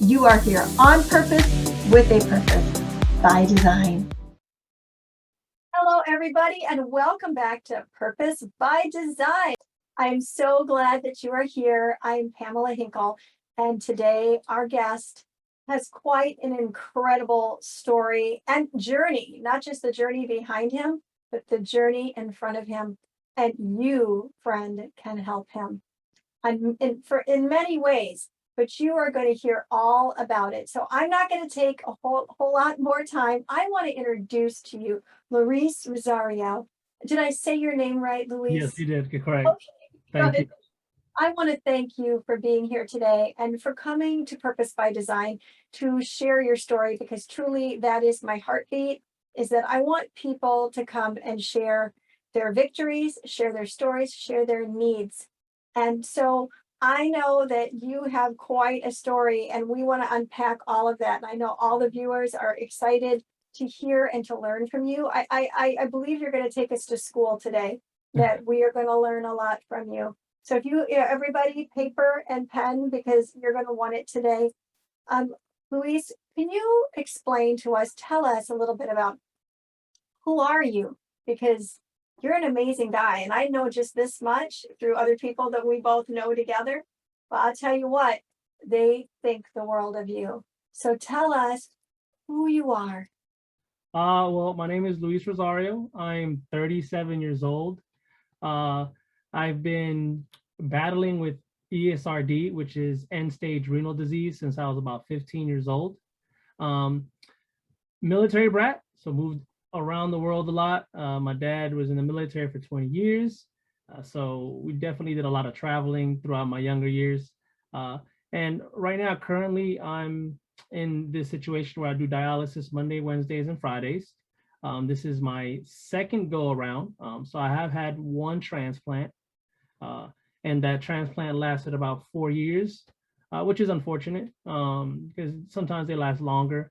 You are here on purpose with a purpose by design. Hello, everybody, and welcome back to Purpose by Design. I'm so glad that you are here. I'm Pamela Hinkle, and today our guest has quite an incredible story and journey, not just the journey behind him, but the journey in front of him. And you, friend, can help him in many ways, but you are going to hear all about it. So I'm not going to take a whole lot more time. I want to introduce to you Luis Rosario. Did I say your name right, Luis? Yes, you did. Correct. Okay, Thank you. I want to thank you for being here today and for coming to Purpose by Design to share your story, because truly that is my heartbeat, is that I want people to come and share their victories, share their stories, share their needs. And so I know that you have quite a story, and we want to unpack all of that. And I know all the viewers are excited to hear and to learn from you. I believe you're going to take us to school today, that we are going to learn a lot from you. So if you, everybody, paper and pen, because you're going to want it today. Luis, can you explain to us, tell us a little bit about who are you? Because you're an amazing guy, and I know just this much through other people that we both know together. But I'll tell you what, they think the world of you. So tell us who you are. Well, my name is Luis Rosario. I'm 37 years old. I've been battling with ESRD, which is end-stage renal disease, since I was about 15 years old. Military brat, so moved around the world a lot. My dad was in the military for 20 years. So we definitely did a lot of traveling throughout my younger years. And right now, currently, I'm in this situation where I do dialysis Monday, Wednesdays, and Fridays. This is my second go around. So I have had one transplant, and that transplant lasted about 4 years, which is unfortunate, because sometimes they last longer.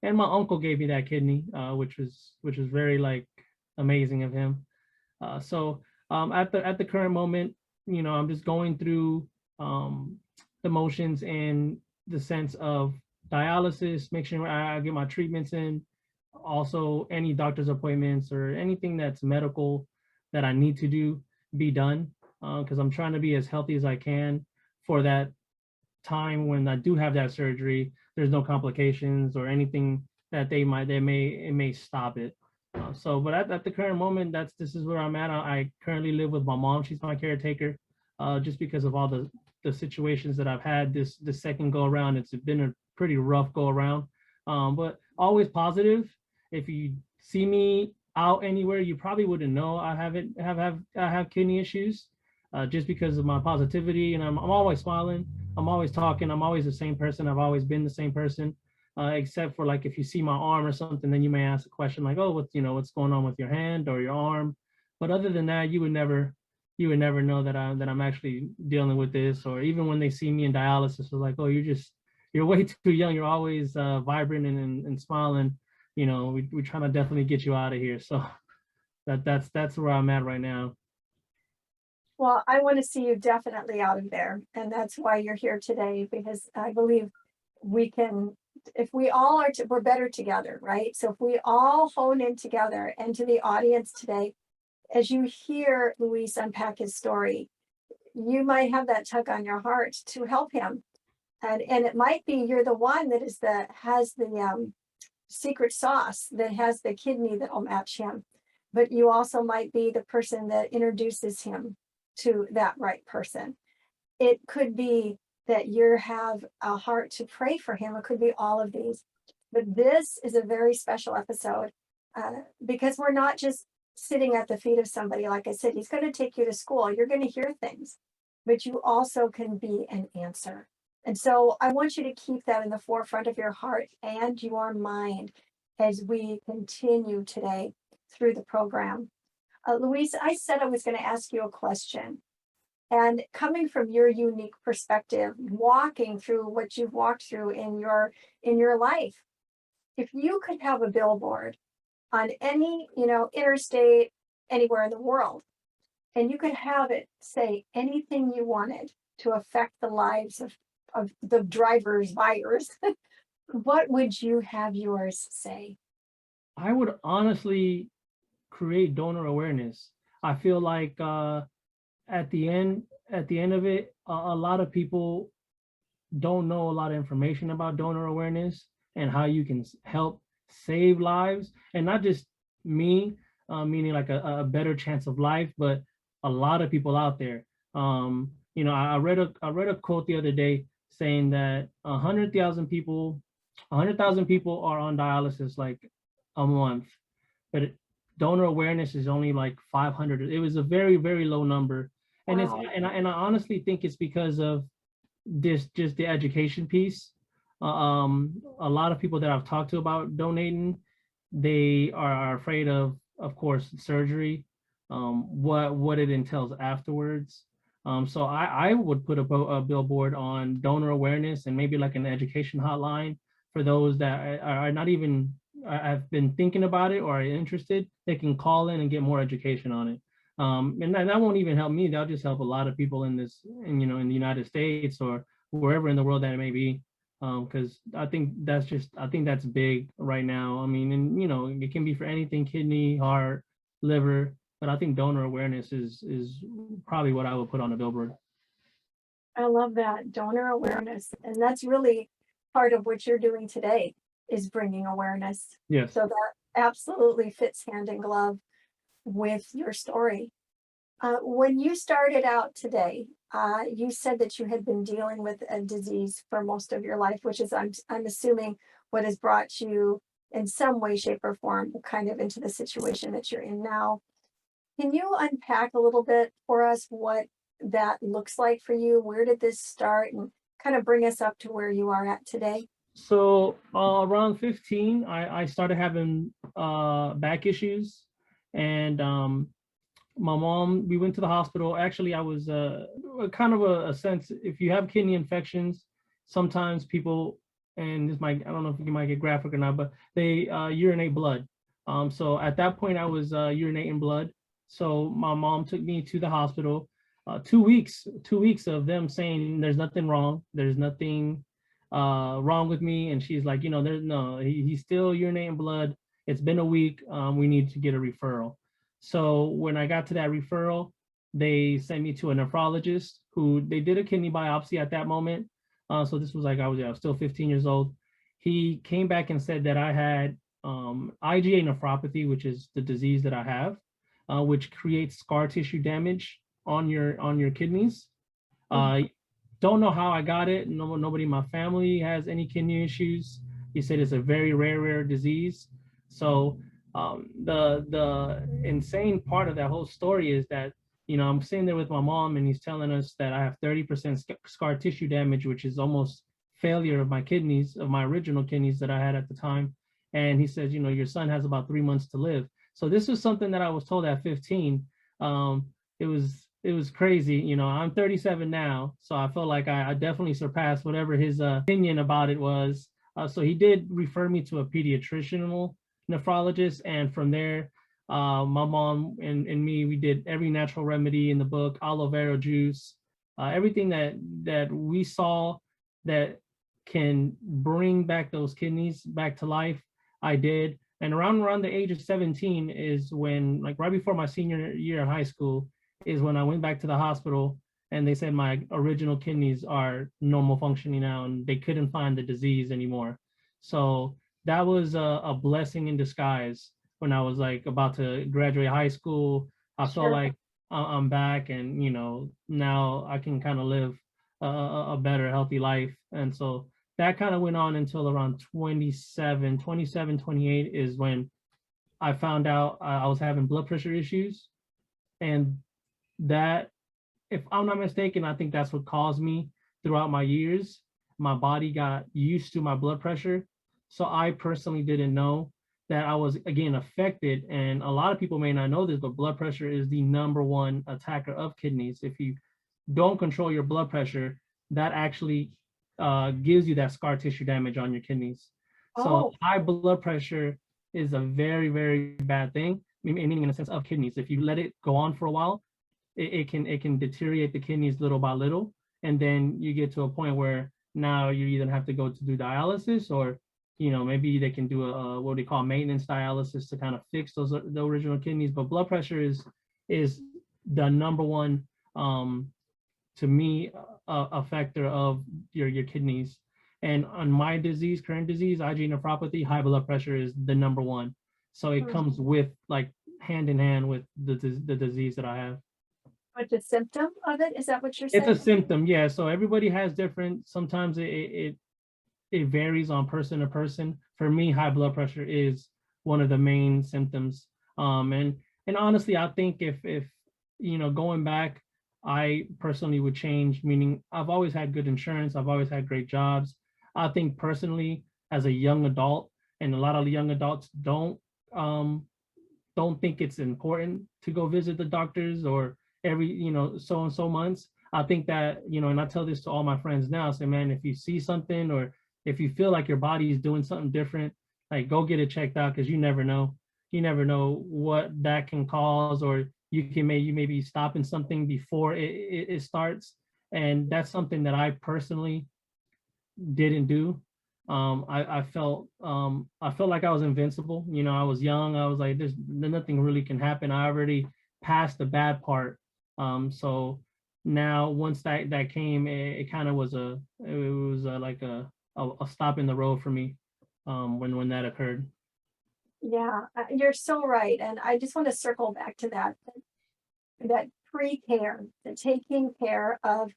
And my uncle gave me that kidney, which was very amazing of him. So at the current moment, I'm just going through the motions in the sense of dialysis, make sure I get my treatments in, also any doctor's appointments or anything that's medical that I need to do be done, because I'm trying to be as healthy as I can for that time when I do have that surgery. There's no complications or anything that it may stop it. But at the current moment, this is where I'm at. I currently live with my mom. She's my caretaker, just because of all the situations that I've had this second go around. It's been a pretty rough go around, but always positive. If you see me out anywhere, you probably wouldn't know I have kidney issues, just because of my positivity, and I'm always smiling. I'm always talking. I'm always the same person. I've always been the same person, except for if you see my arm or something, then you may ask a question like, "Oh, what's going on with your hand or your arm?" But other than that, you would never know that I'm actually dealing with this. Or even when they see me in dialysis, it's like, "Oh, you're way too young. You're always vibrant and smiling. We're trying to definitely get you out of here." So that's where I'm at right now. Well, I want to see you definitely out of there. And that's why you're here today, because I believe we can, if we all are, we're better together, right? So if we all hone in together, and to the audience today, as you hear Luis unpack his story, you might have that tug on your heart to help him. And it might be you're the one that has the secret sauce, that has the kidney that will match him. But you also might be the person that introduces him to that right person. It could be that you have a heart to pray for him. It could be all of these. But this is a very special episode, because we're not just sitting at the feet of somebody. Like I said, he's going to take you to school. You're going to hear things, but you also can be an answer. And so I want you to keep that in the forefront of your heart and your mind as we continue today through the program. Luis, I said I was going to ask you a question. And coming from your unique perspective, walking through what you've walked through in your life, if you could have a billboard on any, interstate, anywhere in the world, and you could have it say anything you wanted to affect the lives of of the driver's virus, what would you have yours say? I would honestly create donor awareness. I feel like at the end of it, a lot of people don't know a lot of information about donor awareness and how you can help save lives, and not just me, meaning like a better chance of life, but a lot of people out there. I read a quote the other day saying that 100,000 people are on dialysis like a month, but donor awareness is only like 500. It was a very, very low number. And it's Wow. and I honestly think it's because of this, just the education piece. A lot of people that I've talked to about donating, they are afraid of course, surgery, what it entails afterwards. So I would put a billboard on donor awareness and maybe like an education hotline for those that are not even have been thinking about it or are interested. They can call in and get more education on it. And that won't even help me. That'll just help a lot of people in in the United States or wherever in the world that it may be. Because I think that's big right now. I mean, and it can be for anything: kidney, heart, liver. But I think donor awareness is probably what I would put on a billboard. I love that, donor awareness. And that's really part of what you're doing today, is bringing awareness. Yes. So that absolutely fits hand in glove with your story. When you started out today, you said that you had been dealing with a disease for most of your life, which is, I'm assuming, what has brought you in some way, shape, or form kind of into the situation that you're in now. Can you unpack a little bit for us what that looks like for you? Where did this start, and kind of bring us up to where you are at today? So around 15, I started having back issues, and my mom, we went to the hospital. Actually, I was kind of a sense, if you have kidney infections, sometimes people, and this might, I don't know if you might get graphic or not, but they urinate blood. So at that point, I was urinating blood. So my mom took me to the hospital. 2 weeks of them saying there's nothing wrong. There's nothing wrong with me. And she's like, there's no, he's still urinating blood. It's been a week. We need to get a referral. So when I got to that referral, they sent me to a nephrologist who, they did a kidney biopsy at that moment. So this was like, I was still 15 years old. He came back and said that I had IGA nephropathy, which is the disease that I have, which creates scar tissue damage on your kidneys. Don't know how I got it. Nobody in my family has any kidney issues. He said it's a very rare disease. So the insane part of that whole story is that, I'm sitting there with my mom and he's telling us that I have 30% scar tissue damage, which is almost failure of my kidneys, of my original kidneys that I had at the time. And he says, your son has about 3 months to live. So this was something that I was told at 15. It was crazy. I'm 37 now, so I feel like I definitely surpassed whatever his opinion about it was. So he did refer me to a pediatrician nephrologist, and from there, my mom and me, we did every natural remedy in the book, aloe vera juice, everything that we saw that can bring back those kidneys back to life, I did. And around the age of 17 is when, like right before my senior year in high school, is when I went back to the hospital and they said my original kidneys are normal functioning now and they couldn't find the disease anymore. So that was a blessing in disguise. When I was like about to graduate high school, I felt like I'm back, and now I can kind of live a better, healthy life. And so that kind of went on until around 27, 28 is when I found out I was having blood pressure issues. And that, if I'm not mistaken, I think that's what caused me throughout my years. My body got used to my blood pressure. So I personally didn't know that I was, again, affected. And a lot of people may not know this, but blood pressure is the #1 attacker of kidneys. If you don't control your blood pressure, that actually gives you that scar tissue damage on your kidneys. So high blood pressure is a very, very bad thing, meaning in a sense of kidneys. If you let it go on for a while, it can deteriorate the kidneys little by little, and then you get to a point where now you either have to go to do dialysis, or maybe they can do a what they call maintenance dialysis to kind of fix the original kidneys. But blood pressure is the number one, to me, a factor of your kidneys. And on my disease, current disease, IgA nephropathy, high blood pressure is the number one. So it comes with, like, hand in hand with the disease that I have. But the symptom of it, is that what you're It's saying? a symptom, yeah. So everybody has different. Sometimes it varies on person to person. For me, high blood pressure is one of the main symptoms. And honestly, I think if going back, I personally would change. Meaning, I've always had good insurance. I've always had great jobs. I think personally, as a young adult, and a lot of the young adults don't think it's important to go visit the doctors or every so and so months. I think that, and I tell this to all my friends now, say, man, if you see something, or if you feel like your body is doing something different, like, go get it checked out, because you never know what that can cause, or you may be stopping something before it starts. And that's something that I personally didn't do. I felt like I was invincible. I was young. I was like, there's nothing really can happen. I already passed the bad part. So now, once that came, it kind of was like a stop in the road for me, when that occurred. Yeah, you're so right. And I just want to circle back to that pre-care, the taking care of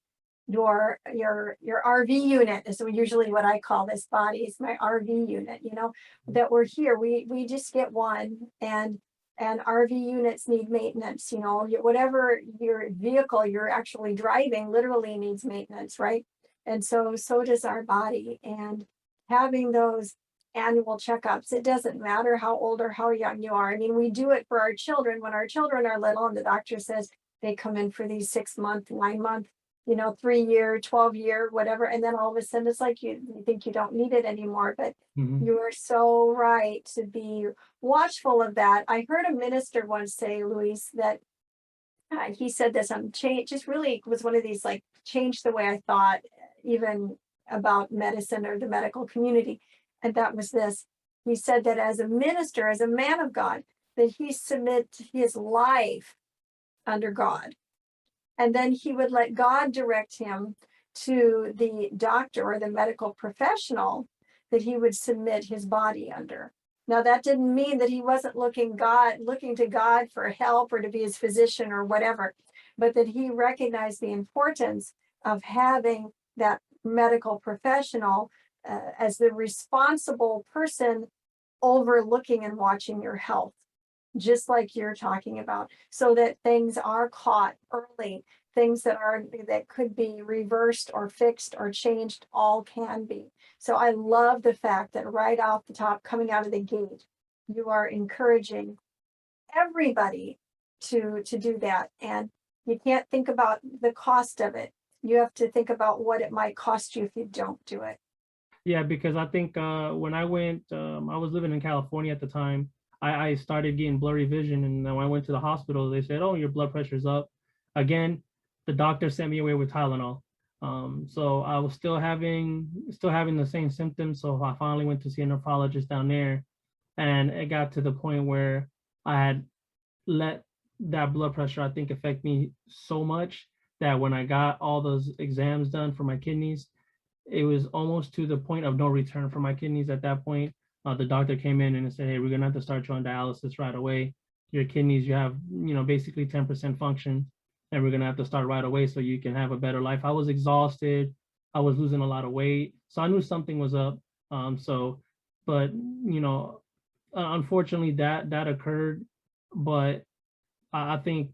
your RV unit is usually what I call this body. Is my RV unit, that we're here. We just get one, and RV units need maintenance, whatever your vehicle you're actually driving literally needs maintenance, right? And so does our body. And having those annual checkups, it doesn't matter how old or how young you are. I mean, we do it for our children when our children are little, and the doctor says they come in for these 6-month, 9-month, 3-year, 12-year, whatever. And then all of a sudden it's like you think you don't need it anymore. But you are so right to be watchful of that. I heard a minister once say, Luis, that he said this on change, just really was one of these, like, changed the way I thought even about medicine or the medical community. And that was this. He said that as a minister, as a man of God, that he submit his life under God. And then he would let God direct him to the doctor or the medical professional that he would submit his body under. Now, that didn't mean that he wasn't looking to God for help or to be his physician or whatever, but that he recognized the importance of having that medical professional as the responsible person overlooking and watching your health, just like you're talking about, so that things are caught early, things that could be reversed or fixed or changed, all can be. So I love the fact that right off the top, coming out of the gate, you are encouraging everybody to do that. And you can't think about the cost of it. You have to think about what it might cost you if you don't do it. Yeah, because I think when I went, I was living in California at the time. I started getting blurry vision, and when I went to the hospital, they said, "Oh, your blood pressure's up." Again, the doctor sent me away with Tylenol. So I was still having the same symptoms. So I finally went to see a nephrologist down there, and it got to the point where I had let that blood pressure, I think, affect me so much that when I got all those exams done for my kidneys, it was almost to the point of no return for my kidneys at that point. The doctor came in and said, "Hey, we're gonna have to start you on dialysis right away. Your kidneys, you have, basically 10% function, and we're gonna have to start right away so you can have a better life." I was exhausted. I was losing a lot of weight, so I knew something was up. But unfortunately, that occurred. But I think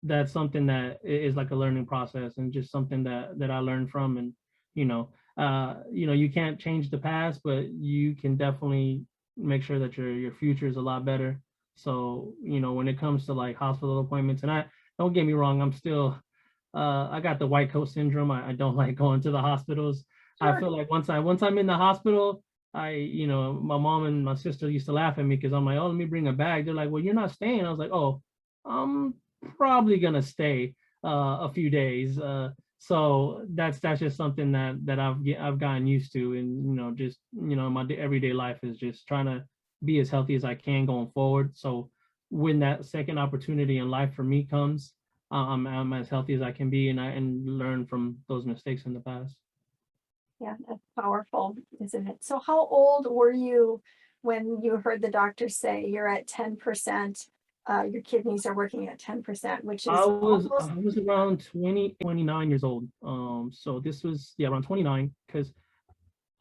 that's something that is like a learning process, and just something that I learned from. And you can't change the past, but you can definitely make sure that your future is a lot better. So when it comes to, like, hospital appointments, and I don't get me wrong, I'm still I got the white coat syndrome. I don't like going to the hospitals. Sure. I feel like once I'm in the hospital, my mom and my sister used to laugh at me because I'm like, "Oh, let me bring a bag." They're like, "Well, you're not staying." I was like, "Oh, I'm probably gonna stay a few days." So that's just something that I've gotten used to, and just my everyday life is just trying to be as healthy as I can going forward. So when that second opportunity in life for me comes, I'm as healthy as I can be, and I learn from those mistakes in the past. Yeah, that's powerful, isn't it? So how old were you when you heard the doctor say you're at 10%, your kidneys are working at 10%, which I is was almost, I was around 29 years old. So this was, yeah, around 29, because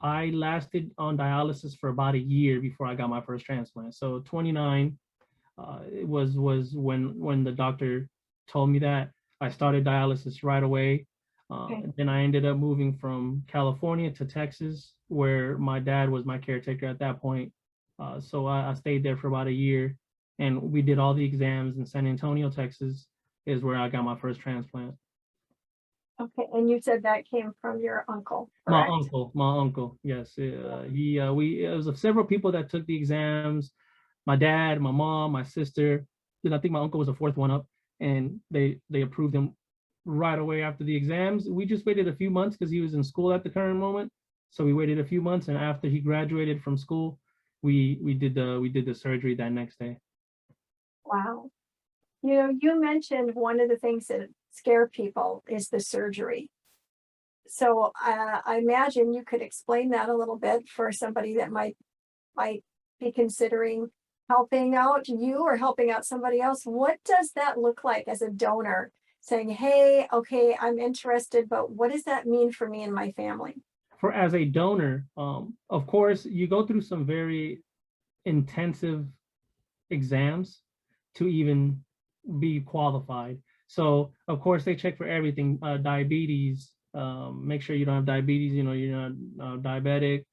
I lasted on dialysis for about a year before I got my first transplant. So 29, it was when the doctor told me that. I started dialysis right away. okay. Then I ended up moving from California to Texas, where my dad was my caretaker at that point. So I stayed there for about a year, and we did all the exams in San Antonio, Texas, is where I got my first transplant. Okay, and you said that came from your uncle, correct? My uncle, yes. It was several people that took the exams. My dad, my mom, my sister. Then I think my uncle was the fourth one up, and they approved him right away after the exams. We just waited a few months because he was in school at the current moment. So we waited a few months, and after he graduated from school, we did the surgery that next day. Wow. You know, you mentioned one of the things that scare people is the surgery. So I imagine you could explain that a little bit for somebody that might be considering helping out you or helping out somebody else. What does that look like as a donor? Saying, hey, okay, I'm interested, but what does that mean for me and my family? For as a donor, of course, you go through some very intensive exams to even be qualified. So of course they check for everything, diabetes, make sure you don't have diabetes, you're not diabetic,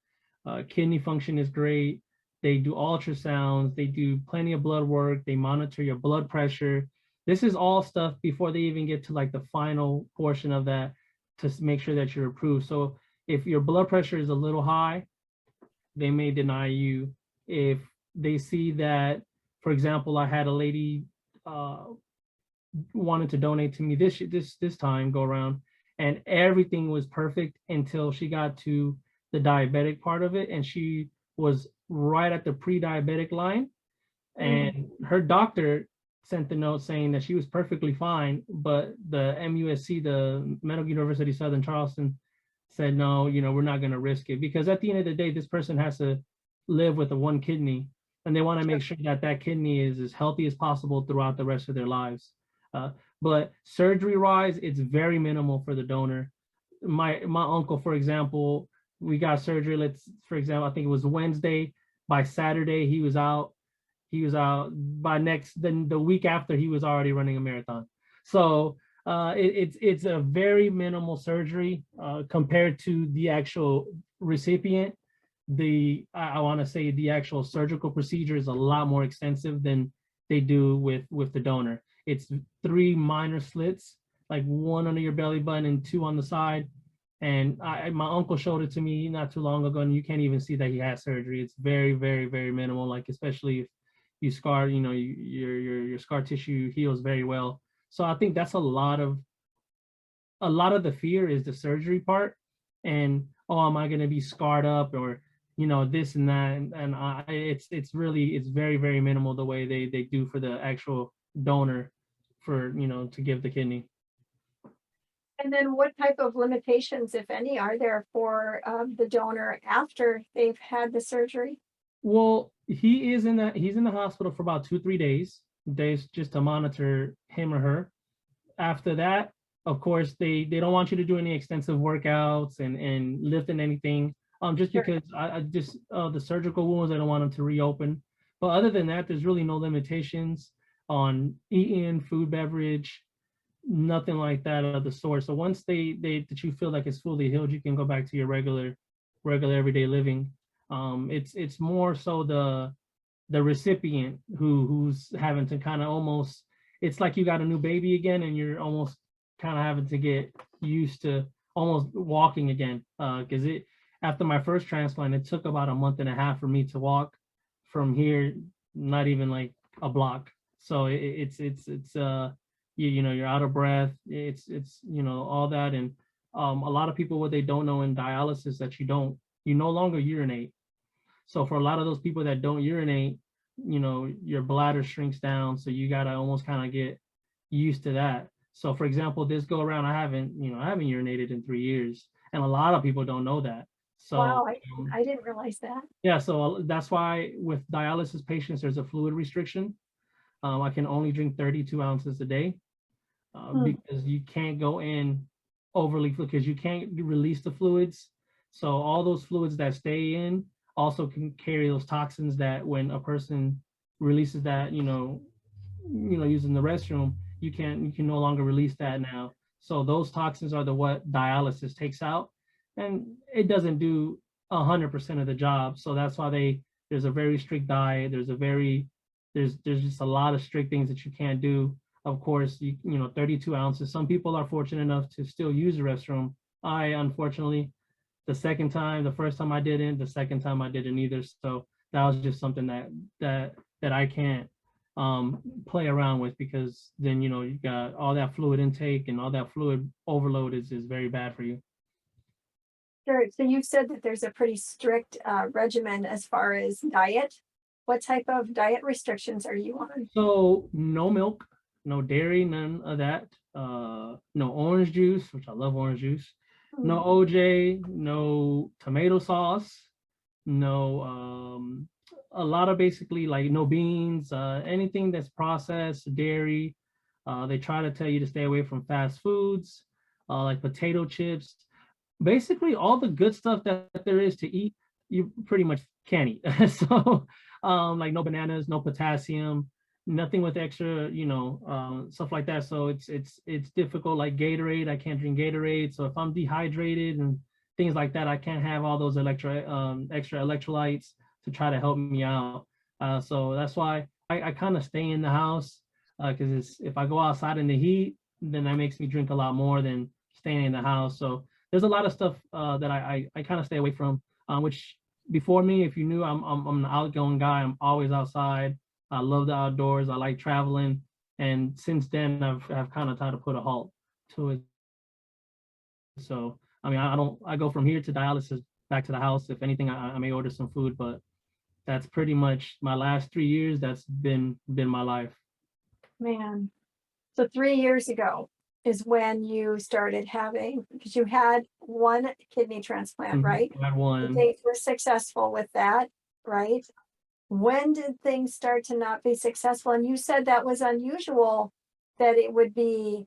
kidney function is great. They do ultrasounds, they do plenty of blood work, they monitor your blood pressure. This is all stuff before they even get to like the final portion of that to make sure that you're approved. So if your blood pressure is a little high, they may deny you. If they see that, for example, I had a lady uh, wanted to donate to me this time go around, and everything was perfect until she got to the diabetic part of it, and she was right at the pre-diabetic line, Mm, and her doctor sent the note saying that she was perfectly fine, but the MUSC, the Medical University Southern Charleston, said no, we're not going to risk it, because at the end of the day, this person has to live with a one kidney, and they want to sure. make sure that that kidney is as healthy as possible throughout the rest of their lives. Uh, but surgery wise, it's very minimal for the donor. My uncle, for example, we got surgery. For example, I think it was Wednesday. By Saturday, he was out. He was out by then the week after, he was already running a marathon. So it's a very minimal surgery compared to the actual recipient. I want to say the actual surgical procedure is a lot more extensive than they do with the donor. It's 3 minor slits, like 1 under your belly button and 2 on the side. And my uncle showed it to me not too long ago, and you can't even see that he had surgery. It's very, very, very minimal. Like especially if you scar, your scar tissue heals very well. So I think that's a lot of the fear is the surgery part, and oh, am I going to be scarred up, or this and that, and it's very, very minimal the way they do for the actual donor for to give the kidney. And then what type of limitations, if any, are there for the donor after they've had the surgery? Well, he's in the hospital for about 2-3 days just to monitor him or her. After that, of course, they don't want you to do any extensive workouts and lifting anything. Just Sure. because I just the surgical wounds, I don't want them to reopen. But other than that, there's really no limitations on eating, food, beverage, nothing like that of the sort. So once that you feel like it's fully healed, you can go back to your regular everyday living. It's more so the recipient who's having to kind of almost, it's like you got a new baby again, and you're almost kind of having to get used to almost walking again. Because it after my first transplant, it took about a month and a half for me to walk from here, not even like a block. So it's you're out of breath. It's all that, and a lot of people, what they don't know in dialysis, that you no longer urinate. So for a lot of those people that don't urinate, your bladder shrinks down. So you gotta almost kind of get used to that. So for example, this go around, I haven't urinated in 3 years. And a lot of people don't know that. So Wow, I didn't realize that. yeah, so that's why with dialysis patients, there's a fluid restriction. I can only drink 32 ounces a day because you can't go in overly, because you can't release the fluids. So all those fluids that stay in also can carry those toxins that when a person releases that, using the restroom, you can no longer release that now. So those toxins are what dialysis takes out, and it doesn't do 100% of the job. So that's why there's a very strict diet. There's just a lot of strict things that you can't do. Of course, 32 ounces. Some people are fortunate enough to still use the restroom. I, unfortunately, the first time I didn't, the second time I didn't either. So that was just something that I can't play around with, because then, you got all that fluid intake, and all that fluid overload is very bad for you. Sure. So you said that there's a pretty strict regimen as far as diet. What type of diet restrictions are you on? So no milk, no dairy, none of that. No orange juice, which I love orange juice. No OJ, no tomato sauce, no a lot of basically like no beans, anything that's processed, dairy. They try to tell you to stay away from fast foods, like potato chips. Basically all the good stuff that there is to eat, you pretty much can't eat. So like no bananas, no potassium, nothing with extra, stuff like that. So it's difficult. Like Gatorade, I can't drink Gatorade. So if I'm dehydrated and things like that, I can't have all those extra electrolytes to try to help me out. So that's why I kind of stay in the house, because if I go outside in the heat, then that makes me drink a lot more than staying in the house. So there's a lot of stuff that I kind of stay away from, which before me, if you knew, I'm an outgoing guy. I'm always outside. I love the outdoors. I like traveling. And since then, I've kind of tried to put a halt to it. So, I mean, I go from here to dialysis back to the house. If anything, I may order some food, but that's pretty much my last 3 years. That's been my life. Man. So 3 years ago is when you started having, because you had one kidney transplant, right? I had one. They were successful with that, right? When did things start to not be successful? And you said that was unusual, that it would be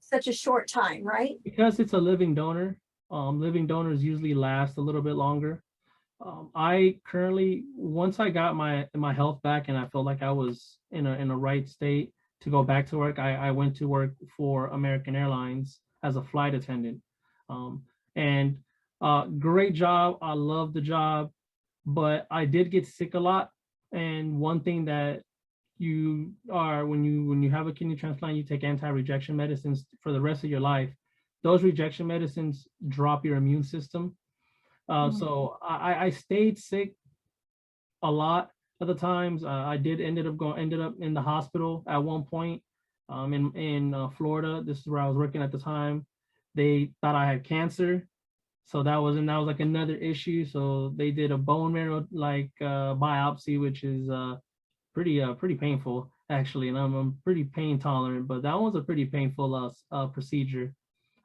such a short time, right? Because it's a living donor. Living donors usually last a little bit longer. I currently, once I got my health back and I felt like I was in a right state to go back to work, I went to work for American Airlines as a flight attendant. And great job. I love the job, but I did get sick a lot. And one thing that when you have a kidney transplant, you take anti-rejection medicines for the rest of your life. Those rejection medicines drop your immune system. So I stayed sick a lot of the times. I ended up in the hospital at one point in Florida. This is where I was working at the time. They thought I had cancer. So that was like another issue. So they did a bone marrow biopsy, which is pretty painful actually, and I'm pretty pain tolerant. But that was a pretty painful procedure.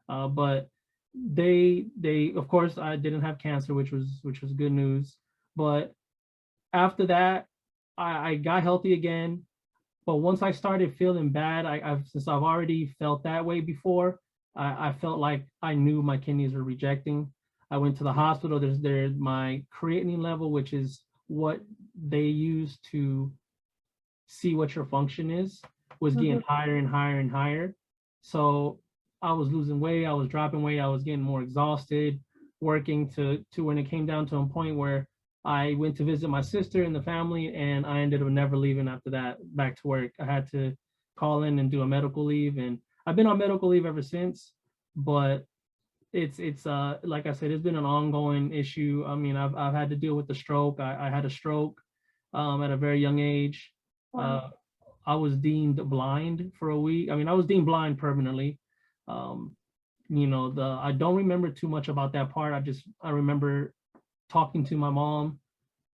But they of course I didn't have cancer, which was good news. But after that, I got healthy again. But once I started feeling bad, since I've already felt that way before, I felt like I knew my kidneys were rejecting. I went to the hospital. There's my creatinine level, which is what they use to see what your function is, was getting higher and higher and higher. So I was losing weight, I was dropping weight, I was getting more exhausted, working to when it came down to a point where I went to visit my sister and the family, and I ended up never leaving after that back to work. I had to call in and do a medical leave, and I've been on medical leave ever since. But it's like I said, it's been an ongoing issue. I mean, I've had to deal with the stroke. I had a stroke at a very young age. Wow. I was deemed blind for a week. I mean, I was deemed blind permanently. I don't remember too much about that part. I remember talking to my mom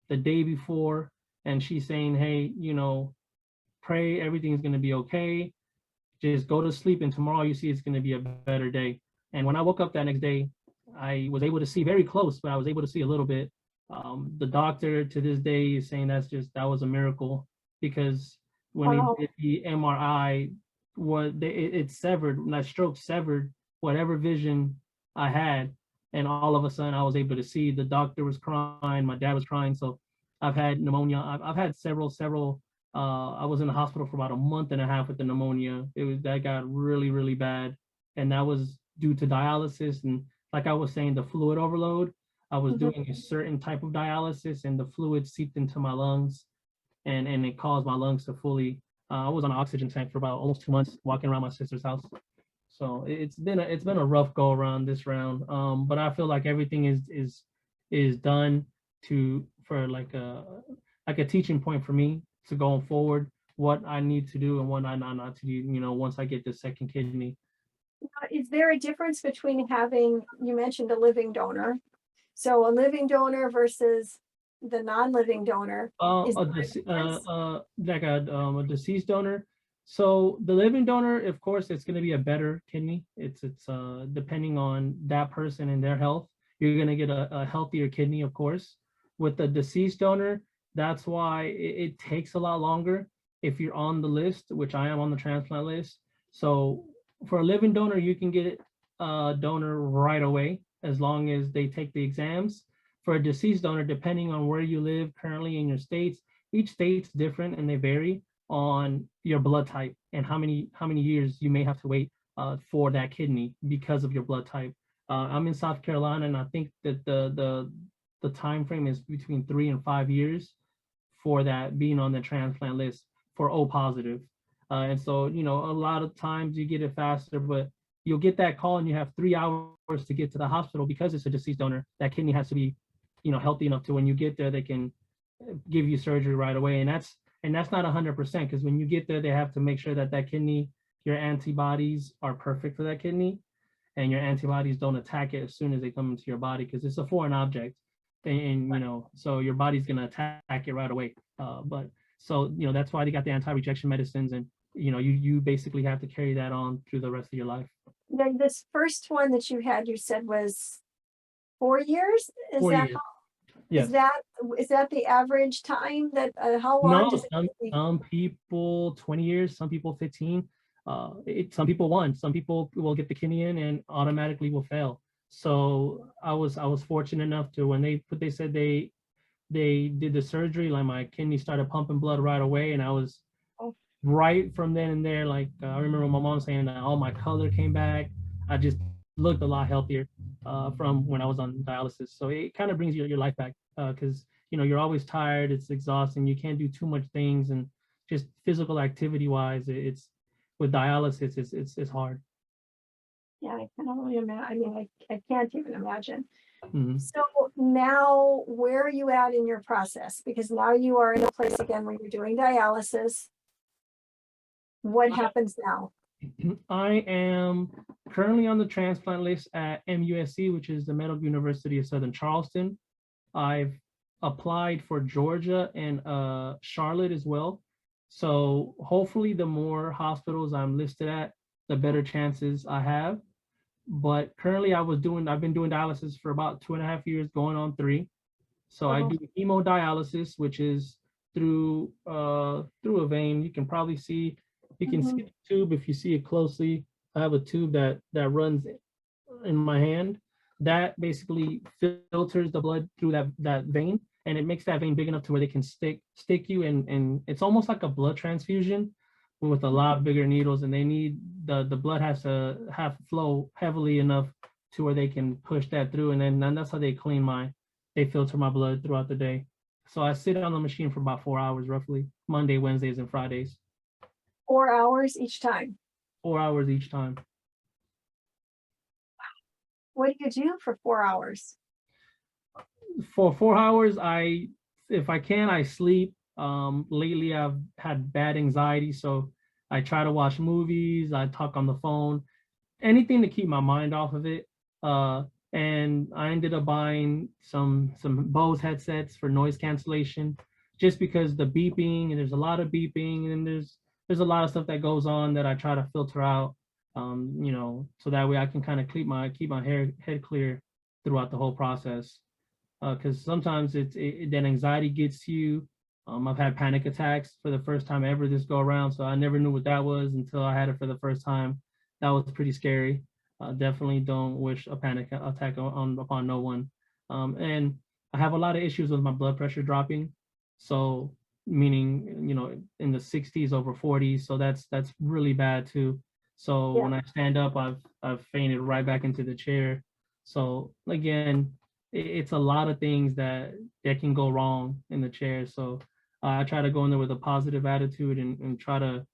the day before, and she's saying, hey, pray everything's going to be okay. Just go to sleep, and tomorrow you see it's going to be a better day. And when I woke up that next day, I was able to see very close, but I was able to see a little bit. The doctor to this day is saying that was a miracle, because when Wow. they did the MRI, it severed, that stroke severed whatever vision I had, and all of a sudden I was able to see. The doctor was crying, my dad was crying. So I've had pneumonia. I've had several. I was in the hospital for about a month and a half with the pneumonia. That got really, really bad, and that was due to dialysis. And like I was saying, the fluid overload. I was doing a certain type of dialysis, and the fluid seeped into my lungs, and it caused my lungs to fully. I was on an oxygen tank for about almost 2 months, walking around my sister's house. So it's been a rough go around this round. But I feel like everything is done for like a teaching point for me to going forward, what I need to do and what I not to do. Once I get the second kidney. Is there a difference between having, you mentioned a living donor, so a living donor versus the non-living donor? Is there a difference? Like a deceased donor. So the living donor, of course, it's going to be a better kidney. It's depending on that person and their health. You're going to get a healthier kidney, of course. With the deceased donor, that's why it takes a lot longer if you're on the list, which I am on the transplant list. So for a living donor, you can get a donor right away as long as they take the exams. For a deceased donor, depending on where you live currently in your states, each state's different and they vary on your blood type and how many years you may have to wait for that kidney because of your blood type. I'm in South Carolina, and I think that the time frame is between 3 and 5 years for that being on the transplant list for O positive. And so, a lot of times you get it faster, but you'll get that call and you have 3 hours to get to the hospital because it's a deceased donor. That kidney has to be, healthy enough to when you get there, they can give you surgery right away. And that's not 100%, because when you get there, they have to make sure that kidney, your antibodies are perfect for that kidney, and your antibodies don't attack it as soon as they come into your body, because it's a foreign object. And so your body's going to attack it right away. But so, that's why they got the anti-rejection medicines, and you basically have to carry that on through the rest of your life. Then this first one that you had, you said was 4 years? Is 4 that years. how, Yes. is that the average time that how long No, does it take? some people 20 years, some people 15. Some people 1. Some people will get the kidney in and automatically will fail. So I was fortunate enough to, when they said they did the surgery, like my kidney started pumping blood right away, and I was Oh, right from then and there. Like I remember my mom saying that all my color came back. I just looked a lot healthier from when I was on dialysis. So it kind of brings your life back, because you're always tired. It's exhausting. You can't do too much things, and just physical activity wise, it's with dialysis, it's hard. yeah, I can only imagine. I mean, I can't even imagine. Mhm. So now, where are you at in your process? Because now you are in a place again where you're doing dialysis. What happens now? I am currently on the transplant list at MUSC, which is the Medical University of Southern Charleston. I've applied for Georgia and Charlotte as well. So hopefully the more hospitals I'm listed at, the better chances I have. But currently I've been doing dialysis for about 2.5 years, going on 3. So I do hemodialysis, which is through a vein. You can probably see, see the tube if you see it closely. I have a tube that runs in my hand that basically filters the blood through that vein, and it makes that vein big enough to where they can stick you, and it's almost like a blood transfusion with a lot bigger needles, and they need the blood has to flow heavily enough to where they can push that through, and then that's how they filter my blood throughout the day. So I sit on the machine for about 4 hours roughly, Monday, Wednesdays, and Fridays. 4 hours each time. 4 hours each time. What do you do for 4 hours? For 4 hours, if I can, I sleep. Lately I've had bad anxiety, so I try to watch movies, I talk on the phone. anything to keep my mind off of it. And I ended up buying some Bose headsets for noise cancellation, just because the beeping, and there's a lot of beeping, and there's a lot of stuff that goes on that I try to filter out, so that way I can kind of keep my head clear throughout the whole process. Because sometimes that anxiety gets to you. I've had panic attacks for the first time ever this go around, so I never knew what that was until I had it for the first time. That was pretty scary. Definitely don't wish a panic attack upon no one. And I have a lot of issues with my blood pressure dropping. So meaning, in the 60s over 40s. So that's really bad too. So Yeah. when I stand up, I've fainted right back into the chair. So again, it's a lot of things that can go wrong in the chair. So I try to go in there with a positive attitude and try to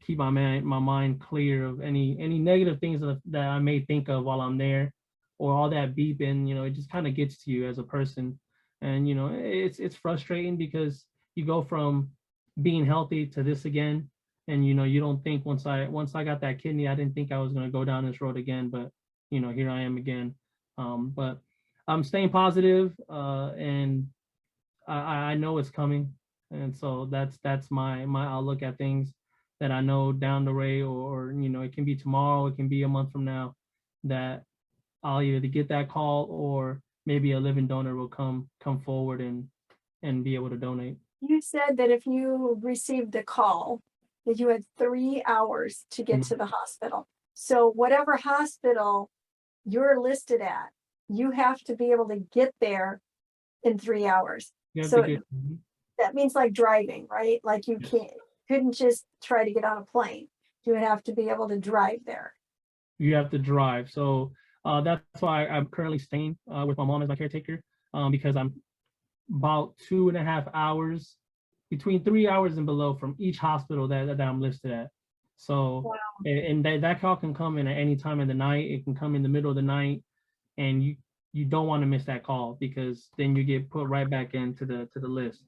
keep my mind clear of any negative things that I may think of while I'm there, or all that beeping. It just kind of gets to you as a person, and it's frustrating because you go from being healthy to this again, and you don't think once I got that kidney, I didn't think I was going to go down this road again, but here I am again. But I'm staying positive, and I know it's coming, and so that's my outlook at things. That I know down the way, or it can be tomorrow, it can be a month from now, that I'll either get that call, or maybe a living donor will come forward and be able to donate. You said that if you received the call, that you had 3 hours to get to the hospital. So whatever hospital you're listed at, you have to be able to get there in 3 hours. You have to So get. that means like driving, right? Like you couldn't just try to get on a plane. You would have to be able to drive there. You have to drive. So that's why I'm currently staying with my mom as my caretaker, because I'm about 2.5 hours, between 3 hours and below, from each hospital that I'm listed at. So, Wow. and that call can come in at any time of the night. It can come in the middle of the night, and you don't want to miss that call, because then you get put right back into the list.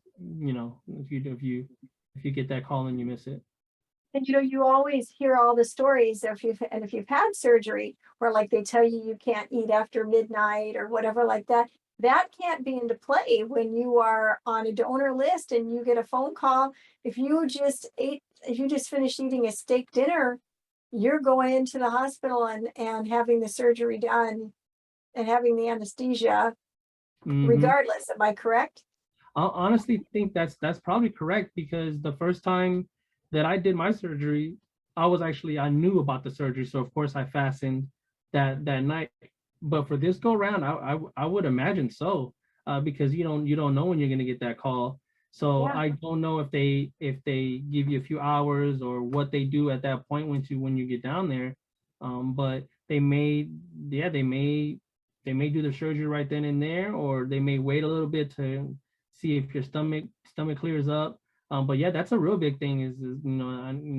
If you get that call and you miss it. And you always hear all the stories if you've had surgery where like they tell you you can't eat after midnight or whatever like that. That can't be into play when you are on a donor list and you get a phone call. If you just finished eating a steak dinner, you're going into the hospital and having the surgery done and having the anesthesia regardless. Am I correct? I honestly think that's probably correct, because the first time that I did my surgery, I knew about the surgery, so of course I fastened that night. But for this go round, I would imagine so, because you don't know when you're gonna get that call. So Yeah. I don't know if they give you a few hours, or what they do at that point when you get down there. But they may, yeah, they may do the surgery right then and there, or they may wait a little bit to see if your stomach clears up. But yeah, that's a real big thing.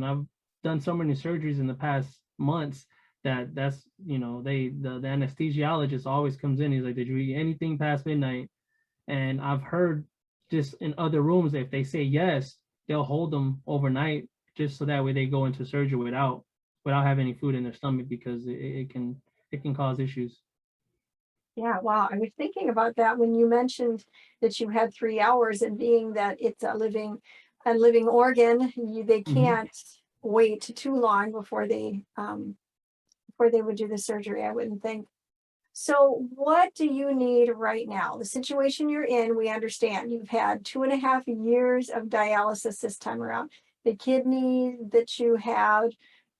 I've done so many surgeries in the past months that's the anesthesiologist always comes in. He's like, did you eat anything past midnight? And I've heard just in other rooms, if they say yes, they'll hold them overnight, just so that way they go into surgery without having any food in their stomach, because it can cause issues. Yeah, wow. I was thinking about that when you mentioned that you had 3 hours, and being that it's a living organ, they can't wait too long before they would do the surgery, I wouldn't think. So what do you need right now? The situation you're in, we understand. You've had 2.5 years of dialysis this time around. The kidney that you have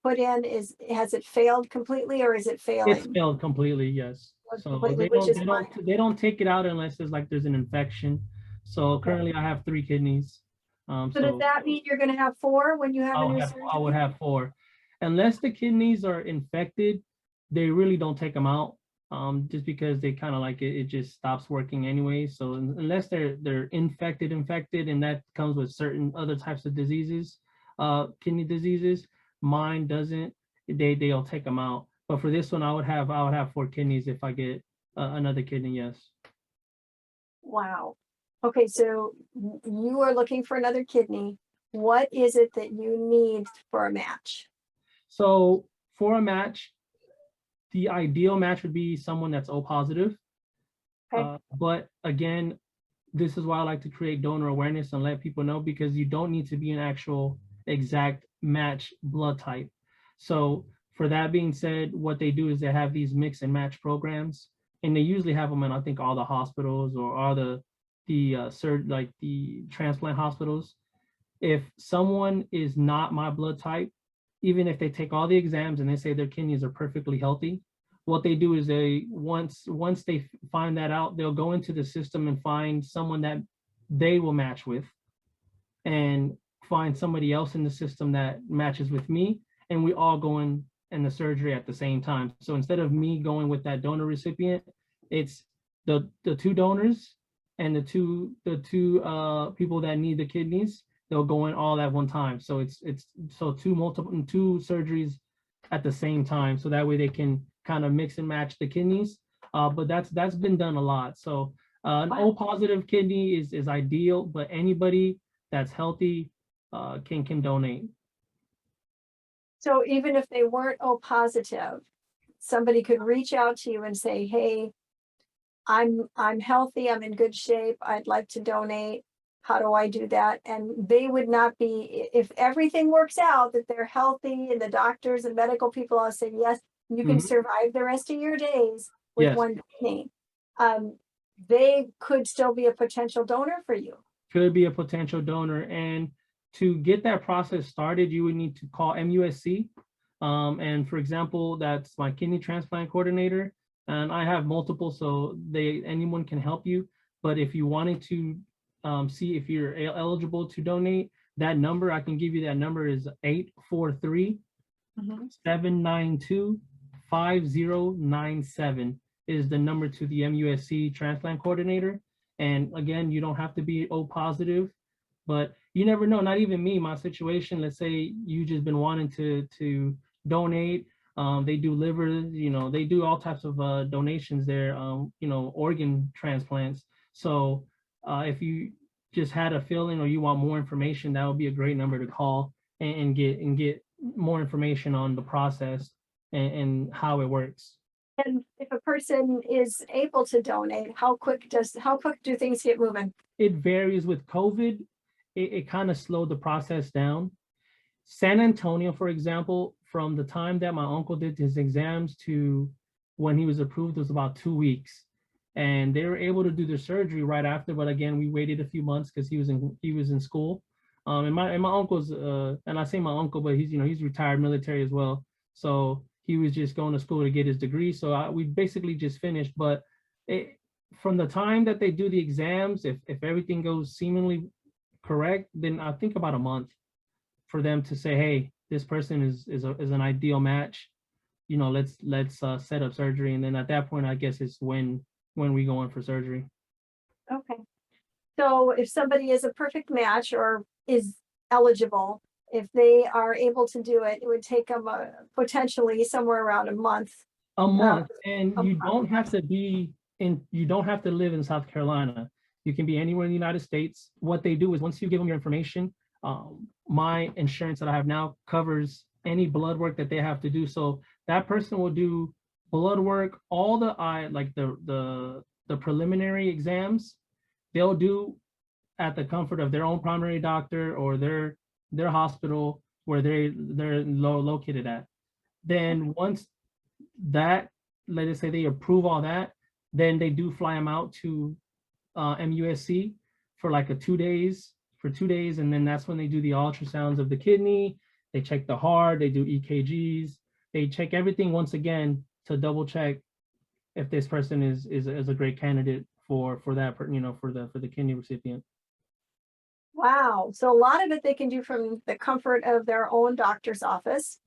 put in, has it failed completely, or is it It's failing failed completely, yes. So completely, which is fine? they don't take it out unless there's an infection. So Yeah. currently I have 3 kidneys. So does So that mean you're going to have 4 when you have a new I would surgery? have 4, unless the kidneys are infected. They really don't take them out, just because they kind of like it just stops working anyway. So unless they're infected, and that comes with certain other types of diseases, kidney diseases. Mine doesn't. They'll take them out. But for this one, I would have 4 kidneys if I get another kidney. Yes. Wow. Okay, so you are looking for another kidney. What is it that you need for a match? So for a match, the ideal match would be someone that's O positive. Okay. But again, this is why I like to create donor awareness and let people know, because you don't need to be an actual exact match blood type. So for that being said, what they do is they have these mix and match programs, and they usually have them in, I think, all the hospitals or all the like the transplant hospitals. If someone is not my blood type, even if they take all the exams and they say their kidneys are perfectly healthy, what they do is they once they find that out, they'll go into the system and find someone that they will match with, and find somebody else in the system that matches with me, and we all go in the surgery at the same time. So instead of me going with that donor recipient, it's the two donors and the two people that need the kidneys. They'll go in all at one time. So it's so two surgeries at the same time. So that way they can kind of mix and match the kidneys. But that's been done a lot. So an O positive kidney is ideal, but anybody that's healthy can donate. So even if they weren't O positive, somebody could reach out to you and say, hey, I'm healthy, I'm in good shape, I'd like to donate. How do I do that? And they would not be, if everything works out, that they're healthy and the doctors and medical people all say, yes, you can survive the rest of your days with Yes. one kidney. They could still be a potential donor for you. Could be a potential donor. And to get that process started, you would need to call MUSC. And for example, that's my kidney transplant coordinator. And I have multiple, so anyone can help you. But if you wanted to see if you're eligible to donate, that number, I can give you that number, is 843-792-5097 is the number to the MUSC transplant coordinator. And again, you don't have to be O positive, but you never know, not even me, my situation, let's say you just been wanting to donate. They do liver, they do all types of donations there, organ transplants. So if you just had a feeling or you want more information, that would be a great number to call and get more information on the process and how it works. And if a person is able to donate, how quick do things get moving? It varies. With COVID, it kind of slowed the process down. San Antonio, for example, from the time that my uncle did his exams to when he was approved was about 2 weeks. And they were able to do the surgery right after, but again, we waited a few months because he was in school. And my uncle's and I say my uncle, but he's retired military as well. So he was just going to school to get his degree. So we basically just finished. But from the time that they do the exams, if everything goes seemingly correct, then I think about a month for them to say, hey, this person is an ideal match. Let's set up surgery. And then at that point, I guess it's when we go in for surgery. Okay. So if somebody is a perfect match or is eligible, if they are able to do it, it would take them potentially somewhere around a month. And you don't have to live in South Carolina. You can be anywhere in the United States. What they do is once you give them your information, my insurance that I have now covers any blood work that they have to do. So that person will do blood work, all the preliminary exams, they'll do at the comfort of their own primary doctor or their hospital where they're located at. Then once that, let us say they approve all that, then they do fly them out to MUSC for like 2 days, and then that's when they do the ultrasounds of the kidney. They check the heart, they do EKGs, they check everything once again to double check if this person is a great candidate for that, for the kidney recipient. Wow. So a lot of it they can do from the comfort of their own doctor's office.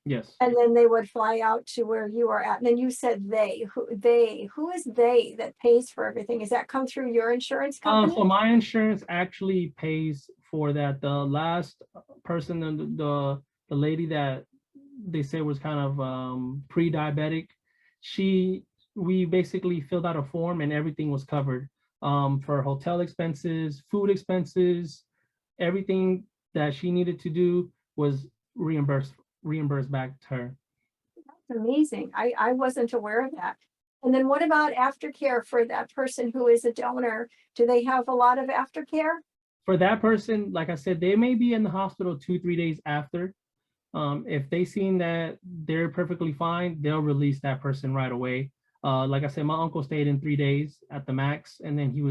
Yes. And then they would fly out to where you are at. And then you said who is they that pays for everything? Does that come through your insurance company? So my insurance actually pays for that. The last person, the lady that they say was kind of pre-diabetic, we basically filled out a form and everything was covered. For hotel expenses, food expenses, everything that she needed to do was reimbursed back to her. Amazing. I wasn't aware of that. And then what about aftercare for that person who is a donor? Do they have a lot of aftercare? For that person, like I said, they may be in the hospital 2, 3 days after. If they seen that they're perfectly fine, they'll release that person right away. Like I said, my uncle stayed in 3 days at the max, and then he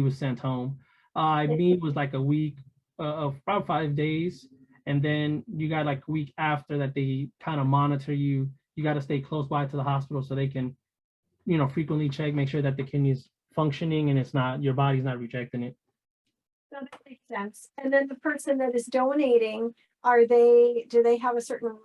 was sent home. Me was like a week of about 5 days, and then you got like a week after that they kind of monitor you. You got to stay close by to the hospital so they can, frequently check, make sure that the kidney is functioning and it's not your body's not rejecting it. So that makes sense. And then the person that is donating, do they have a certain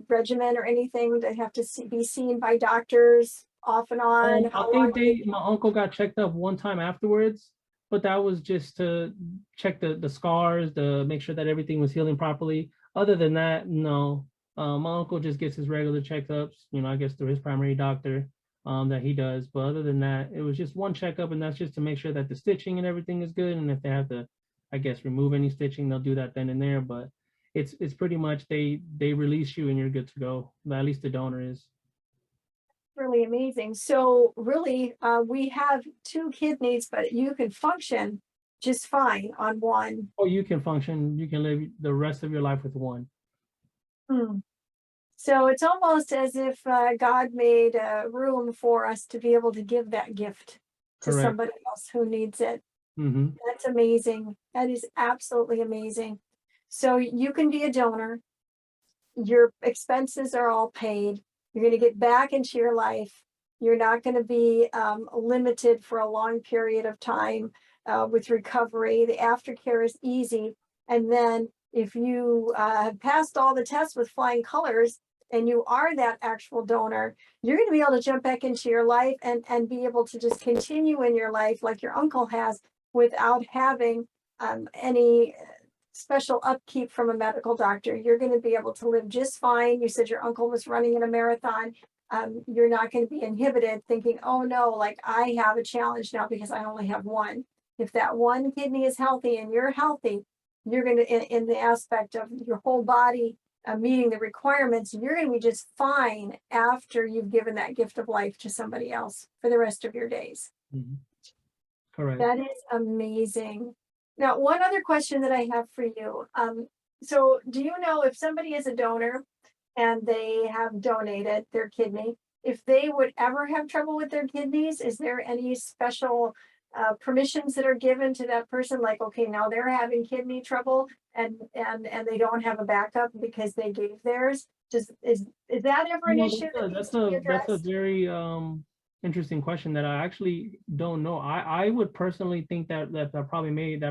regimen or anything? They have to be seen by doctors off and on? I How long? think my uncle got checked up one time afterwards, but that was just to check the scars, to make sure that everything was healing properly. Other than that, no. My uncle just gets his regular checkups, I guess through his primary doctor, that he does. But other than that, it was just one checkup, and that's just to make sure that the stitching and everything is good. And if they have to, I guess, remove any stitching, they'll do that then and there. But it's pretty much they release you and you're good to go. At least the donor is. Really amazing. So really, we have two kidneys, but you can function just fine on one. Or you can function, you can live the rest of your life with one. Hmm. So it's almost as if God made room for us to be able to give that gift to Correct. somebody else who needs it. Mm-hmm. That's amazing. That is absolutely amazing. So you can be a donor. Your expenses are all paid. You're going to get back into your life. You're not going to be limited for a long period of time with recovery. The aftercare is easy. And then if you have passed all the tests with flying colors and you are that actual donor, you're going to be able to jump back into your life and be able to just continue in your life like your uncle has without having any special upkeep from a medical doctor. You're going to be able to live just fine. You said your uncle was running in a marathon. You're not going to be inhibited thinking, oh no, like I have a challenge now because I only have one. If that one kidney is healthy and you're healthy, you're going to, in the aspect of your whole body meeting the requirements, you're going to be just fine after you've given that gift of life to somebody else for the rest of your days. Mm-hmm. Correct. That is amazing. Now, one other question that I have for you. So do you know if somebody is a donor and they have donated their kidney, if they would ever have trouble with their kidneys, is there any special permissions that are given to that person? Like, okay, now they're having kidney trouble and they don't have a backup because they gave theirs. Is that ever an issue that needs to be That's a addressed? very interesting question that I actually don't know. I would personally think that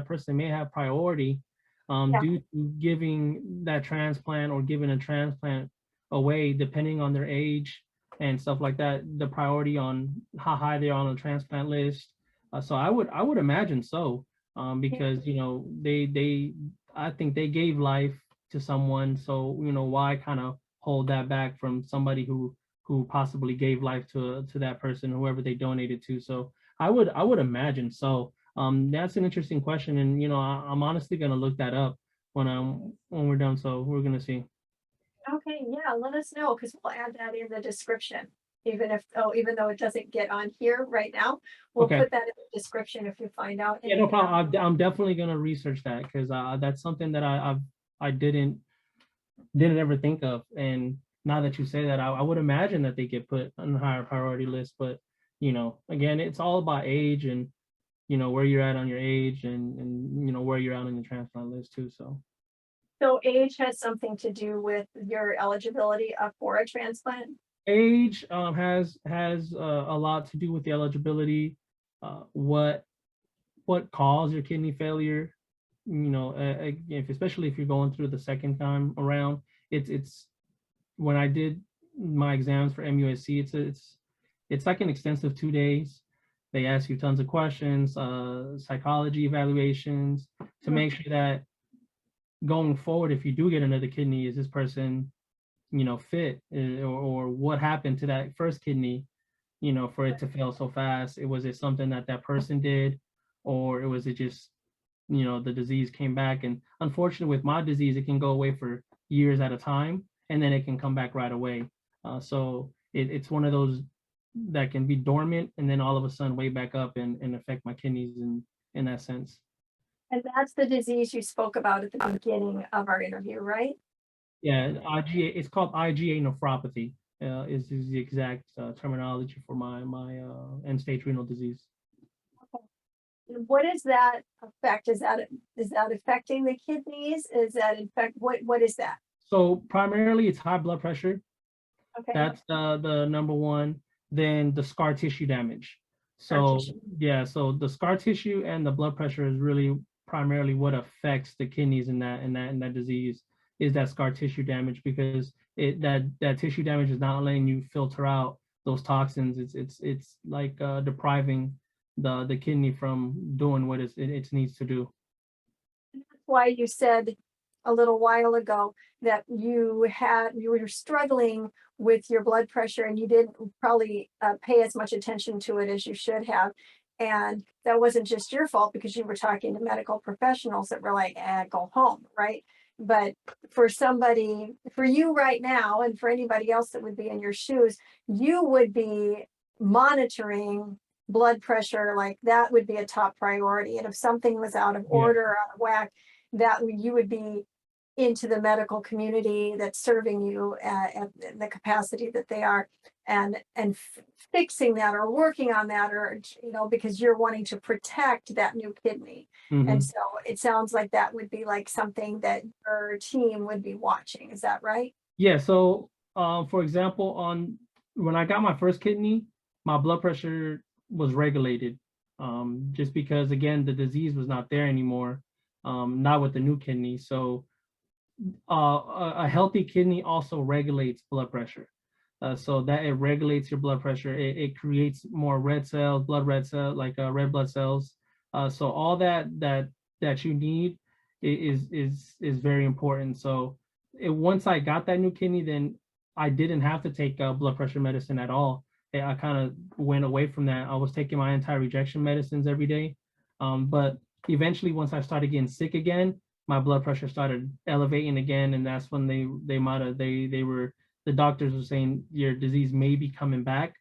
person may have priority Yeah. due to giving that transplant or giving a transplant away, depending on their age and stuff like that, the priority on how high they are on the transplant list. So I would imagine so, because they I think they gave life to someone, so why kind of hold that back from somebody who possibly gave life to that person, whoever they donated to. So I would imagine so. That's an interesting question, and I'm honestly gonna look that up when we're done. So we're gonna see. Okay, yeah, let us know because we'll add that in the description. Even though it doesn't get on here right now, we'll Okay. put that in the description if you find out. Yeah, no problem. I'm definitely gonna research that because that's something that I didn't ever think of. And now that you say that, I would imagine that they get put on a higher priority list. But again, it's all about age and where you're at on your age and where you're at on the transplant list too. So age has something to do with your eligibility for a transplant. Age has a lot to do with the eligibility, what caused your kidney failure, especially if you're going through the second time around. It's when I did my exams for MUSC, it's like an extensive 2 days. They ask you tons of questions, psychology evaluations to make sure that going forward, if you do get another kidney, is this person fit, or what happened to that first kidney, for it to fail so fast? Was it something that person did, or was it just the disease came back? And unfortunately with my disease, it can go away for years at a time and then it can come back right away. So it's one of those that can be dormant and then all of a sudden wake back up and affect my kidneys in that sense. And that's the disease you spoke about at the beginning of our interview, right? Yeah, IGA, it's called IGA nephropathy, is the exact terminology for my end stage renal disease. And what does that affect? Is that affecting the kidneys? Is that in fact what is that? So primarily it's high blood pressure. Okay, That's the number one. Then the scar tissue damage. scar So tissue. yeah, so the scar tissue and the blood pressure is really primarily what affects the kidneys in that disease, is that scar tissue damage, because that tissue damage is not letting you filter out those toxins. It's like depriving the kidney from doing what it needs to do. That's why you said a little while ago that you were struggling with your blood pressure and you didn't probably pay as much attention to it as you should have. And that wasn't just your fault because you were talking to medical professionals that were like, go home, right? But for you right now, and for anybody else that would be in your shoes, you would be monitoring blood pressure, like that would be a top priority. And if something was out of Yeah. order, out of whack, you would be into the medical community that's serving you at the capacity that they are, and fixing that or working on that, or because you're wanting to protect that new kidney. And Mhm. so it sounds like that would be like something that your team would be watching. Is that right? Yeah, so for example, on when I got my first kidney, my blood pressure was regulated. Just because again the disease was not there anymore, not with the new kidney. So a healthy kidney also regulates blood pressure. So that it regulates your blood pressure. It creates more red cells, blood red cell, like red blood cells. So all that you need is very important. So once I got that new kidney, then I didn't have to take blood pressure medicine at all. I kind of went away from that. I was taking my anti-rejection medicines every day, but eventually, once I started getting sick again, my blood pressure started elevating again, and that's when the doctors were saying your disease may be coming back,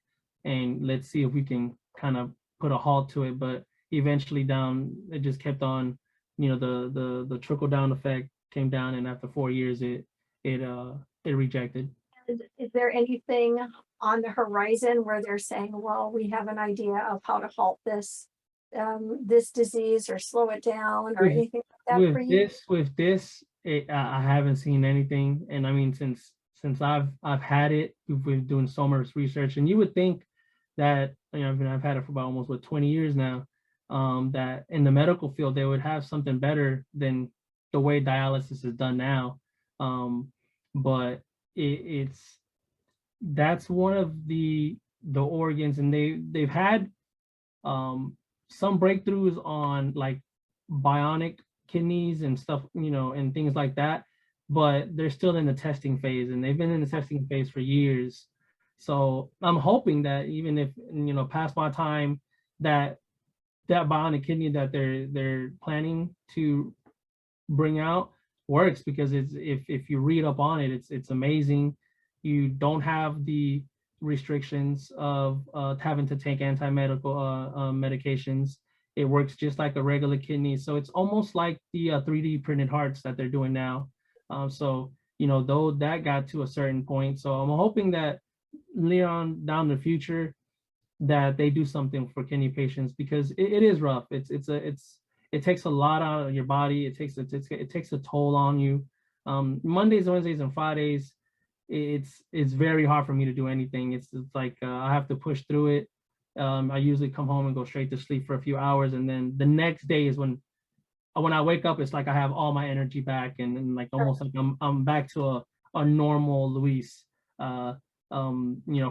and let's see if we can kind of put a halt to it. But eventually, it just kept on, the trickle down effect came down, and after 4 years, it rejected. Is there anything on the horizon where they're saying, well, we have an idea of how to halt this disease or slow it down or With anything like that for you? I haven't seen anything, and I mean since I've had it, we've been doing so much research, and you would think that I've had it for about almost 20 years now, that in the medical field they would have something better than the way dialysis is done now, but it's that's one of the organs, and they've had some breakthroughs on like bionic kidneys and stuff, and things like that, but they're still in the testing phase, and they've been in the testing phase for years. So I'm hoping that even if past my time, that bionic kidney that they're planning to bring out works, because if you read up on it, it's amazing. You don't have the restrictions of having to take anti-medical medications. It works just like a regular kidney. So it's almost like the 3D printed hearts that they're doing now. So though that got to a certain point, so I'm hoping that later on down the future that they do something for kidney patients, because it is rough. It takes a lot out of your body. It takes a toll on you. Mondays, Wednesdays, and Fridays, it's very hard for me to do anything. It's like I have to push through it. I usually come home and go straight to sleep for a few hours, and then the next day is when I wake up, it's like I have all my energy back, and like almost like I'm back to a normal Luis,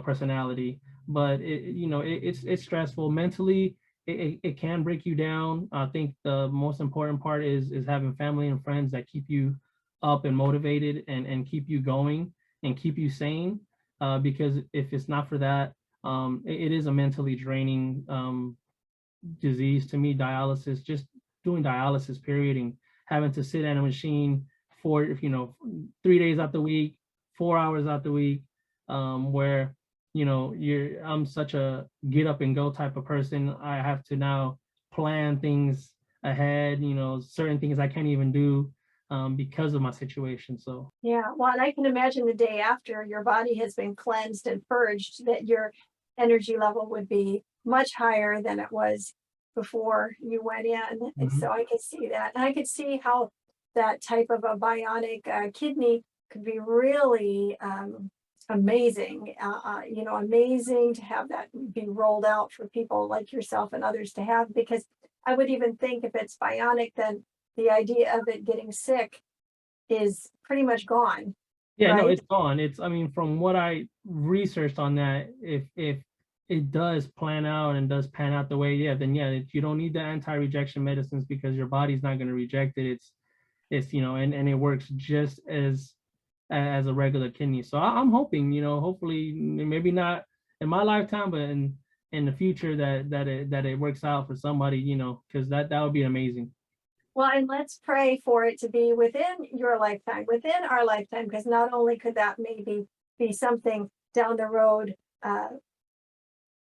personality. But it's stressful mentally. It can break you down. I think the most important part is having family and friends that keep you up and motivated, and keep you going and keep you sane. Because if it's not for that, it is a mentally draining disease to me. Dialysis, just doing dialysis period, and having to sit at a machine for 3 days out the week, 4 hours out the week, where, I'm such a get up and go type of person. I have to now plan things ahead, certain things I can't even do because of my situation. So Yeah, well, and I can imagine the day after your body has been cleansed and purged, that your energy level would be much higher than it was before you went in. And mhm. so I could see that. And I could see how that type of a bionic kidney could be really amazing, amazing to have that be rolled out for people like yourself and others to have. Because I would even think if it's bionic, then the idea of it getting sick is pretty much gone, Yeah, no, right? it's gone. I mean, from what I researched on that, if it does plan out and does pan out the way, yeah, then yeah, you don't need the anti-rejection medicines because your body's not going to reject it. It's and it works just as a regular kidney. So I'm hoping, hopefully maybe not in my lifetime, but in the future that it works out for somebody, because that would be amazing. Well, and let's pray for it to be within your lifetime, within our lifetime, because not only could that maybe be something down the road uh,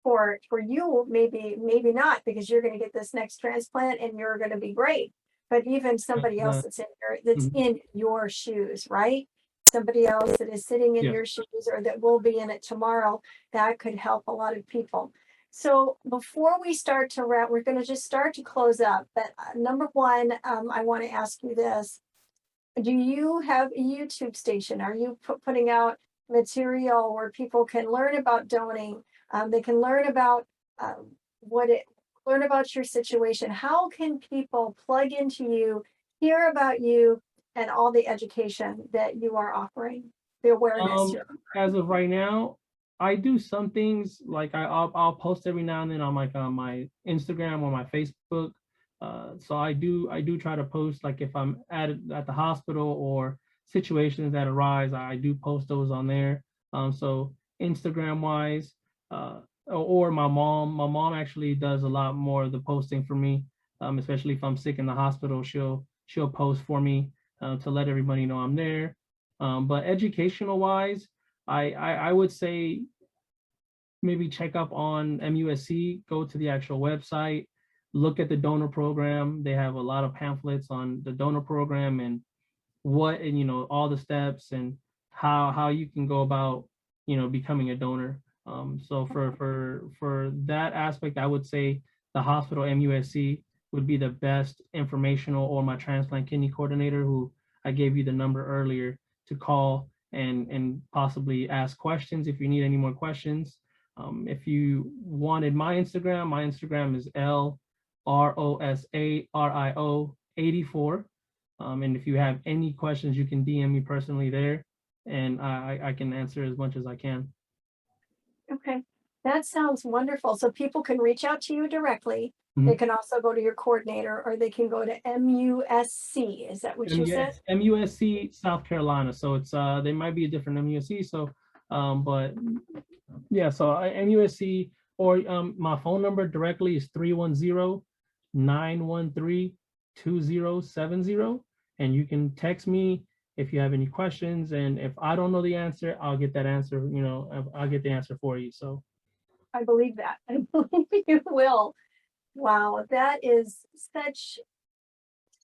for you, maybe not, because you're going to get this next transplant and you're going to be great. But even somebody else Uh, mhm. that's in your shoes, right? Somebody else that is sitting in Yes. your shoes or that will be in it tomorrow, that could help a lot of people. So before we start to wrap, we're going to just start to close up. But number one, I want to ask you this. Do you have a YouTube station? Are you putting out material where people can learn about donating? They can learn about what it, learn about your situation. How can people plug into you, hear about you, and all the education that you are offering, the awareness Um, you're as offering? of right now, I do some things like I'll post every now and then on like on my Instagram or my Facebook. So I do try to post like if I'm at the hospital or situations that arise, I do post those on there. So Instagram wise, or my mom actually does a lot more of the posting for me. Especially if I'm sick in the hospital, she'll post for me to let everybody know I'm there. But educational wise, I would say maybe check up on MUSC, go to the actual website, look at the donor program. They have a lot of pamphlets on the donor program and all the steps and how you can go about becoming a donor. So for that aspect, I would say the hospital MUSC would be the best informational, or my transplant kidney coordinator, who I gave you the number earlier, to call and possibly ask questions if you need any more questions. If you wanted my Instagram is LROSARIO84. And if you have any questions, you can DM me personally there, and I can answer as much as I can. Okay, that sounds wonderful. So people can reach out to you directly. They Mhm. can also go to your coordinator, or they can go to MUSC. Is that what you said? MUSC South Carolina. So it's they might be a different MUSC. So but yeah, so MUSC, or my phone number directly is 310-913-2070, and you can text me if you have any questions, and if I don't know the answer, I'll get that answer, I'll get the answer for you. So I believe that. I believe you will. Wow, that is such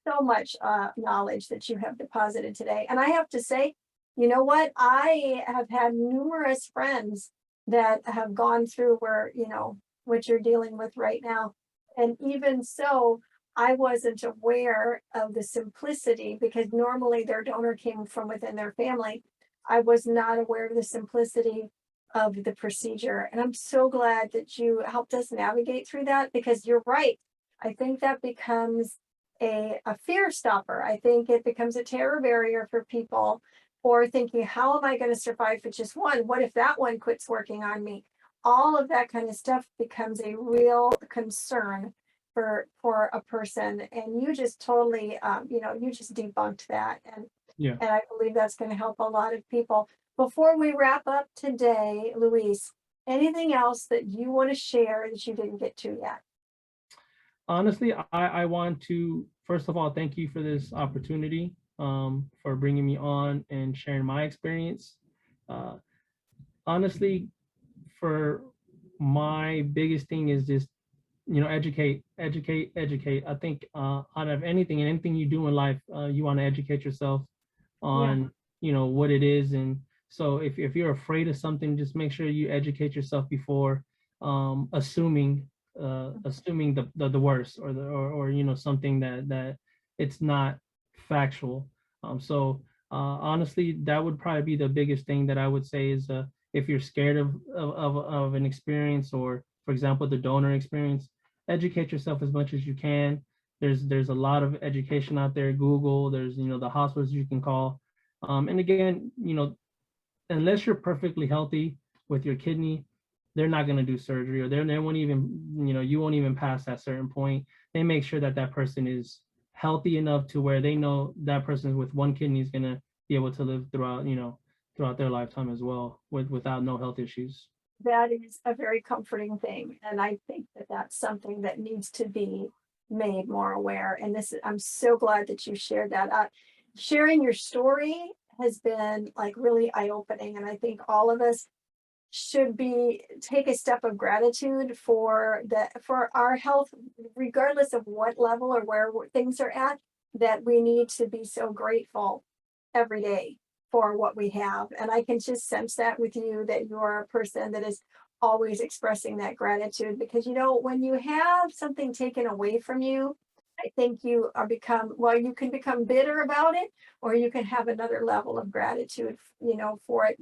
so much knowledge that you have deposited today. And I have to say, you know what? I have had numerous friends that have gone through what you're dealing with right now. And even so, I wasn't aware of the simplicity, because normally their donor came from within their family. I was not aware of the simplicity of the procedure. And I'm so glad that you helped us navigate through that, because you're right. I think that becomes a fear stopper. I think it becomes a terror barrier for people, or thinking, how am I going to survive with just one? What if that one quits working on me? All of that kind of stuff becomes a real concern for a person. And you just totally, you just debunked that. yeah. And I believe that's going to help a lot of people. Before we wrap up today, Luis, anything else that you want to share that you didn't get to yet? Honestly, I want to first of all thank you for this opportunity, for bringing me on and sharing my experience. Uh, honestly, for my biggest thing is just, educate. I think out of anything you do in life, you want to educate yourself Yeah. on, what it is. And so if you're afraid of something, just make sure you educate yourself before assuming the worst, or something that it's not factual. So honestly, that would probably be the biggest thing that I would say is, if you're scared of an experience, or for example the donor experience, educate yourself as much as you can. There's a lot of education out there. Google, there's the hospitals you can call. And again, unless you're perfectly healthy with your kidney, they're not going to do surgery, or they won't even, you won't even pass that certain point. They make sure that that person is healthy enough to where they know that person with one kidney is going to be able to live throughout their lifetime as well, without no health issues. That is a very comforting thing. And I think that that's something that needs to be made more aware. And I'm so glad that you shared that. Sharing your story has been like really eye-opening. And I think all of us should take a step of gratitude for our health, regardless of what level or where things are at, that we need to be so grateful every day for what we have. And I can just sense that with you, that you're a person that is always expressing that gratitude, because when you have something taken away from you, I think you can become bitter about it, or you can have another level of gratitude, for it.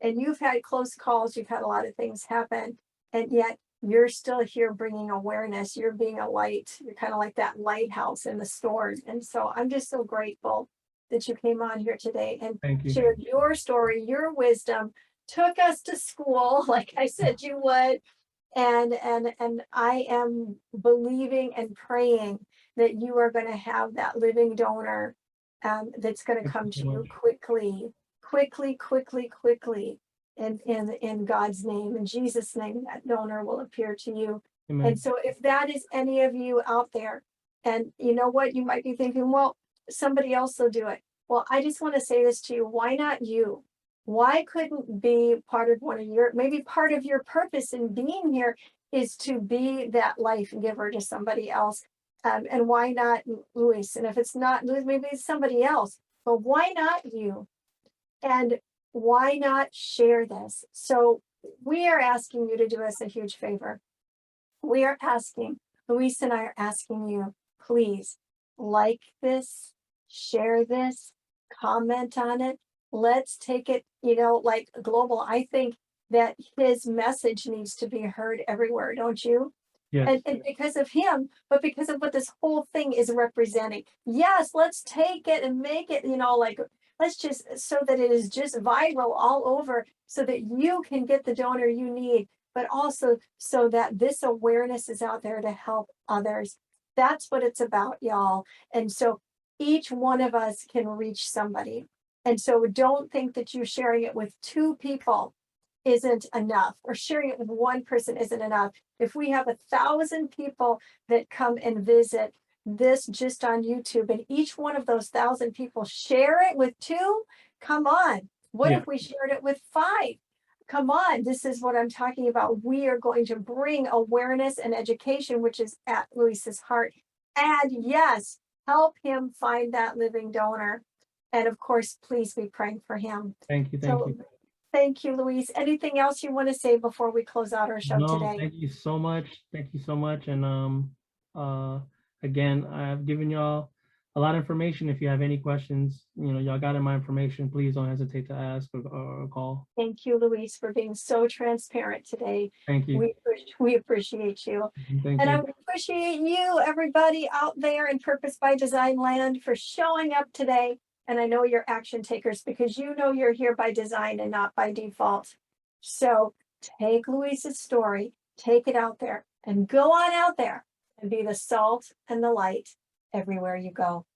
And you've had close calls, you've had a lot of things happen, and yet you're still here bringing awareness. You're being a light. You're kind of like that lighthouse in the storm. And so I'm just so grateful that you came on here today and Thank you. shared your story, your wisdom, took us to school, like I said you would. And I am believing and praying that you are going to have that living donor, that's going to Thank come you to so you much. quickly, in God's name, in Jesus' name. That donor will appear to you. And Amen. so if that is any of you out there, and you know what, you might be thinking, well, somebody else will do it. Well, I just want to say this to you. Why not you? Why couldn't be part of maybe part of your purpose in being here is to be that life giver to somebody else? And why not Luis? And if it's not Luis, maybe it's somebody else. But why not you? And why not share this? So we are asking you to do us a huge favor. Luis and I are asking you, please like this, share this, comment on it. Let's take it, like global. I think that his message needs to be heard everywhere, don't you? Yes. And because of him, but because of what this whole thing is representing. Yes, let's take it and make it, like, let's just, so that it is just viral all over, so that you can get the donor you need, but also so that this awareness is out there to help others. That's what it's about, y'all. And so each one of us can reach somebody. And so don't think that you sharing it with 2 people isn't enough, or sharing it with 1 person isn't enough. If we have 1,000 people that come and visit this just on YouTube, and each one of those 1,000 people share it with 2, come on. What Yeah. if we shared it with 5? Come on, this is what I'm talking about. We are going to bring awareness and education, which is at Luis's heart. And yes, help him find that living donor. And of course, please be praying for him. Thank you. Thank So you. thank you, Luis. Anything else you want to say before we close out our show No, today? thank you so much. Thank you so much. And uh again, I've given y'all a lot of information. If you have any questions, y'all got in my information. Please don't hesitate to ask or call. Thank you, Luis, for being so transparent today. Thank you. We appreciate you. Thank And I you. appreciate you, everybody out there in Purpose by Design land, for showing up today. And I know you're action takers, because you're here by design and not by default. So take Luis's story, take it out there, and go on out there and be the salt and the light everywhere you go.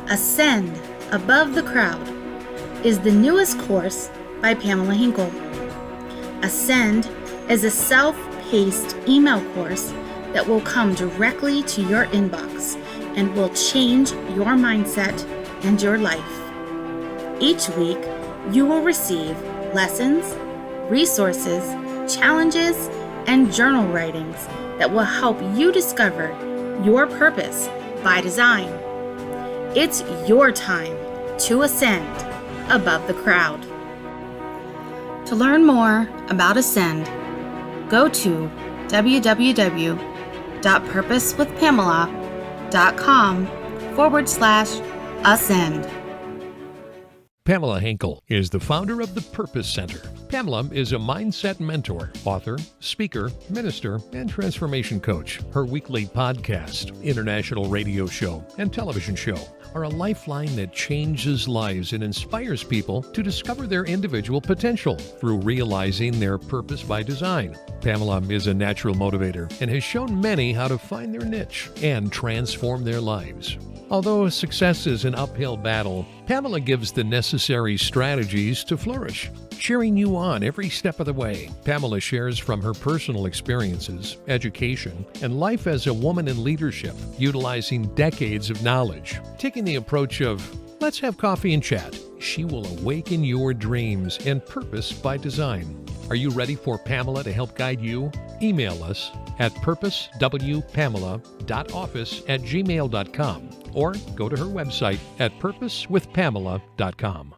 Ascend Above the Crowd is the newest course by Pamela Hinkle. Ascend is a self-paced email course that will come directly to your inbox and will change your mindset and your life. Each week, you will receive lessons, resources, challenges, and journal writings that will help you discover your purpose by design. It's your time to ascend above the crowd. To learn more about Ascend, go to www.purposewithpamela.com/ascend. Pamela Hinkle is the founder of the Purpose Center. Pamela is a mindset mentor, author, speaker, minister, and transformation coach. Her weekly podcast, international radio show, and television show are a lifeline that changes lives and inspires people to discover their individual potential through realizing their purpose by design. Pamela is a natural motivator and has shown many how to find their niche and transform their lives. Although success is an uphill battle, Pamela gives the necessary strategies to flourish, cheering you on every step of the way. Pamela shares from her personal experiences, education, and life as a woman in leadership, utilizing decades of knowledge. Taking the approach of, let's have coffee and chat, she will awaken your dreams and purpose by design. Are you ready for Pamela to help guide you? Email us at purposewpamela.office@gmail.com or go to her website at purposewithpamela.com.